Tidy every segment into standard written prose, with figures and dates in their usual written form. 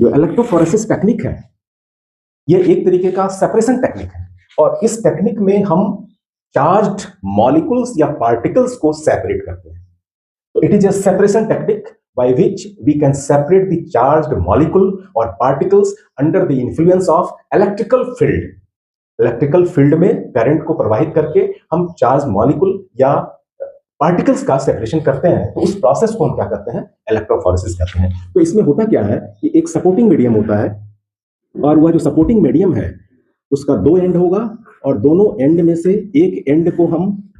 जो electrophoresis technique है ये एक तरीके का सेपरेशन टेक्निक है, और इस टेक्निक में हम चार्ज्ड मॉलिक्यूल्स या पार्टिकल्स को सेपरेट करते हैं। तो it is a separation technique by which we can separate the charged molecule और particles under the influence of electrical field. Electrical field में करंट को प्रवाहित करके हम चार्ज मॉलिक्यूल या पार्टिकल्स का सेपरेशन करते हैं। तो उस प्रोसेस को हम क्या करते हैं, इलेक्ट्रोफोरेसिस करते हैं। तो इसमें होता क्या है कि एक सपोर्टिंग मीडियम होता है, और वह जो सपोर्टिंग मीडियम है उसका दो एंड होगा, और दोनों एंड में से एक एंड को हम,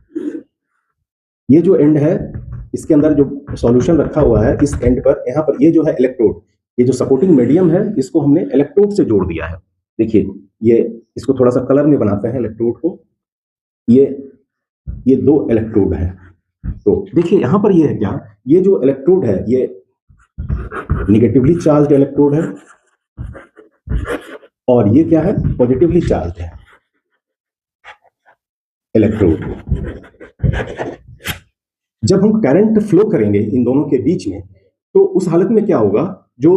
ये जो एंड है इसके अंदर जो सॉल्यूशन रखा हुआ है इस एंड पर, यहाँ पर ये जो है इलेक्ट्रोड, ये जो सपोर्टिंग मीडियम है इसको हमने इलेक्ट्रोड से जोड़ दिया है। देखिए ये इसको थोड़ा सा कलर में बनाते हैं इलेक्ट्रोड को। ये दो इलेक्ट्रोड है। तो देखिए यहाँ पर ये है क्या, ये जो इलेक्ट्रोड है ये निगेटिवली चार्ज्ड इलेक्ट्रोड है, और ये क्या है, पॉजिटिवली चार्ज्ड है इलेक्ट्रोड। जब हम करंट फ्लो करेंगे इन दोनों के बीच में, तो उस हालत में क्या होगा, जो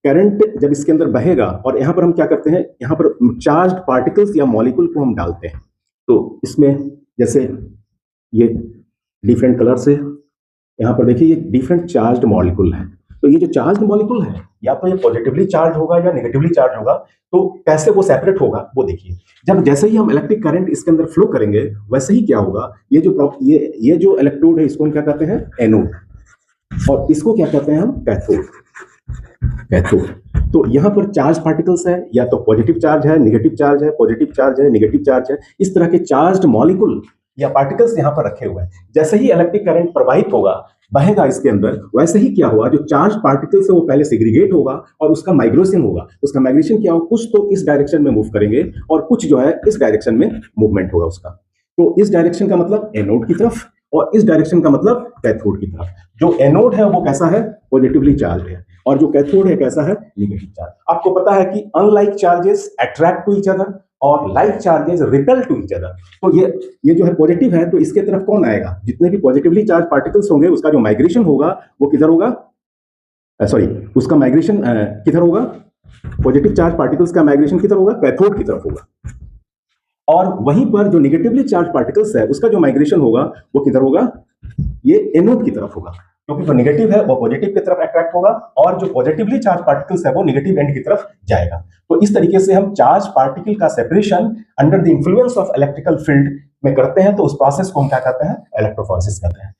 करंट जब इसके अंदर बहेगा, और यहाँ पर हम क्या करते हैं, यहाँ पर चार्ज्ड पार्टिकल्स या मॉलिक्यूल को हम डालते हैं। तो इसमें जैसे ये डिफरेंट कलर से, यहाँ पर देखिए ये डिफरेंट चार्ज्ड मॉलिक्यूल है। तो ये जो चार्ज्ड मॉलिक्यूल है या तो ये पॉजिटिवली चार्ज होगा या नेगेटिवली चार्ज होगा। तो कैसे वो सेपरेट होगा वो देखिए। जब जैसे ही हम इलेक्ट्रिक करंट इसके अंदर फ्लो करेंगे वैसे ही क्या होगा, ये जो इलेक्ट्रोड है इसको हम क्या कहते हैं, एनोड, और इसको क्या कहते हैं हम, कैथोड। तो यहाँ पर चार्ज पार्टिकल्स है, या तो पॉजिटिव चार्ज है, नेगेटिव चार्ज है, पॉजिटिव चार्ज है, नेगेटिव चार्ज है, इस तरह के चार्ज्ड मॉलिक्यूल या पार्टिकल्स यहाँ पर रखे हुए हैं। जैसे ही इलेक्ट्रिक करंट प्रवाहित होगा, बहेगा इसके अंदर, वैसे ही क्या हुआ, जो चार्ज पार्टिकल्स है वो पहले सेग्रीगेट होगा और उसका माइग्रेशन होगा। उसका माइग्रेशन क्या होगा, कुछ तो इस डायरेक्शन में मूव करेंगे और कुछ जो है इस डायरेक्शन में मूवमेंट होगा उसका। तो इस डायरेक्शन का मतलब एनोड की तरफ, और इस डायरेक्शन का मतलब कैथोड की तरफ। जो एनोड है वो कैसा है, पॉजिटिवली चार्ज है, और जो कैथोड है कैसा है, नेगेटिव चार्ज। आपको पता है कि unlike charges attract to each other और like charges repel to each other. तो ये जो है पॉजिटिव है, तो इसके तरफ कौन आएगा, जितने भी पॉजिटिवली चार्ज पार्टिकल्स होंगे उसका जो माइग्रेशन होगा वो किधर होगा, सॉरी उसका माइग्रेशन किधर होगा, पॉजिटिव चार्ज पार्टिकल्स का माइग्रेशन किधर होगा, कैथोड की तरफ होगा। और वहीं पर जो नेगेटिवली चार्ज पार्टिकल्स है उसका जो माइग्रेशन होगा वो किधर होगा, ये एनोड की तरफ होगा, क्योंकि जो नेगेटिव है वो पॉजिटिव की तरफ अट्रैक्ट होगा, और जो पॉजिटिवली चार्ज पार्टिकल्स है वो नेगेटिव एंड की तरफ जाएगा। तो इस तरीके से हम चार्ज पार्टिकल का separation under the influence of electrical field में करते हैं। तो उस प्रोसेस को हम क्या कहते हैं, इलेक्ट्रोफोरेसिस कहते हैं।